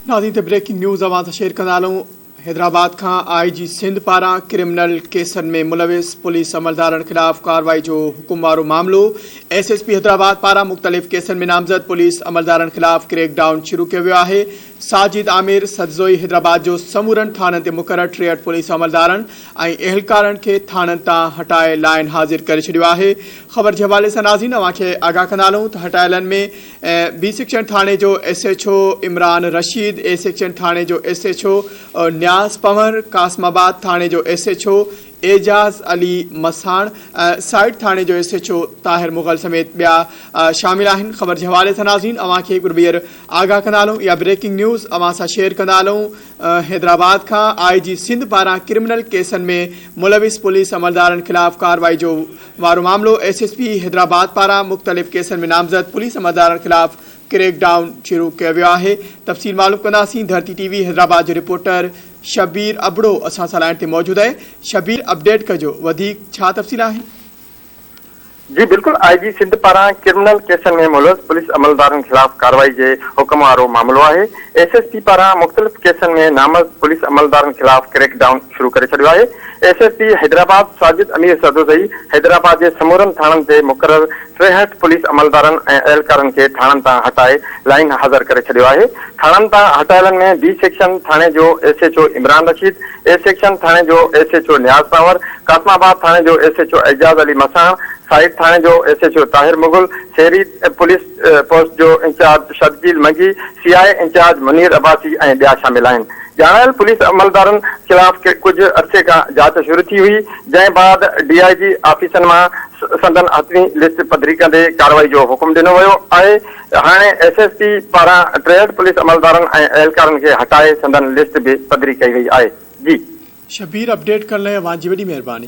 नाज़रीन ते breaking news अवां सां शेयर कंदा हलूं। हैदराबाद खां IG सिंध पारां क्रिमिनल केसनि में मुलविस पुलिस अमलदारनि खिलाफ़ कार्रवाई जो हुकुम वारो मामलो। SSP हैदराबाद पारां मुख़्तलिफ़ केसनि में नामज़द पुलिस अमलदारनि खिलाफ़ क्रैकडाउन शुरू कियो वियो आहे। साजिद आमिर सदज़ोई हैदराबाद जो समूरनि थाननि ते मुक़ररु 63 पुलिस अमलदारनि ऐं अहलकारनि खे थाननि तां हटाए लाइन हाज़िर करे छॾियो आहे। ख़बर जे हवाले सां नाज़रीन अव्हांखे आगाह कंदा हलूं त हटायलनि में B सेक्शन थाणे जो SHO Imran Rashid, A section थाणे जो SHO न्याज़ पंवर, कासमाबाद थाणे जो SHO एजाज़ अली मसाण, साइड थाणे जो SHO ताहिर मुग़ल समेत ॿिया शामिल आहिनि। ख़बर जे हवाले सां नाज़रीन अव्हांखे हिकु ॿीहर आगाह कंदा हलूं या ब्रेकिंग न्यूज़ अव्हां सां शेयर कंदा हलूं। हैदराबाद खां IG सिंध पारां क्रिमिनल केसनि में मुलविस पुलिस अमलदारनि खिलाफ़ कार्रवाई जो वारो मामलो। SSP हैदराबाद पारां मुख़्तलिफ़ केसनि में नामज़द पुलिस अमलदारनि खिलाफ़ क्रैकडाउन शुरू कियो वियो आहे। तफ़सील मालूम कंदासीं। धरती TV हैदराबाद जो रिपोर्टर शबीर अबड़ो असां सां लाइन ते मौजूद है। शबीर, अपडेट कजो, वधीक छा तफ़सील आहिनि? जी बिल्कुल, IG सिंध पारां क्रिमिनल केसनि में मुलविस पुलिस अमलदारनि खिलाफ़ कार्रवाई जे हुकुम वारो मामलो आहे। SSP पारां मुख़्तलिफ़ केसनि में नामज़द पुलिस अमलदारनि खिलाफ़ क्रैकडाउन शुरू करे छॾियो आहे। SSP हैदराबाद साजिद अमीर सदोज़ई हैदराबाद जे समूरनि थाणनि ते मुक़ररु 63 पुलिस अमलदारनि ऐं अहलकारनि खे थाणनि तां हटाए लाइन हाज़िर करे छॾियो आहे। थाणनि तां हटायलनि में B सेक्शन थाणे जो SHO Imran Rashid, A section थाणे जो SHO न्याज़ पंवर, कासमाबाद थाणे जो SHO एजाज़ अली मसाण, साइड थाणे जो SHO ताहिर मुग़ल, शहरी पुलिस पोस्ट जो in charge Shadjil Mangi, CI in charge Munir Abbasi ऐं ॿिया शामिल आहिनि। ॼाणायल पुलिस अमलदारनि खिलाफ़ कुछ अरसे खां जांच शुरू थी हुई, जंहिं बाद DIG ऑफिसनि मां संदन हथनी लिस्ट पधरी कंदे कार्रवाई जो हुकुम ॾिनो वियो आहे। हाणे SSP पारां 63 पुलिस अमलदारनि ऐं अहलकारनि खे हटाए संदन लिस्ट बि पधरी कई वई आहे। जी शबीर, अपडेट करण लाइ अव्हांजी वॾी महिरबानी।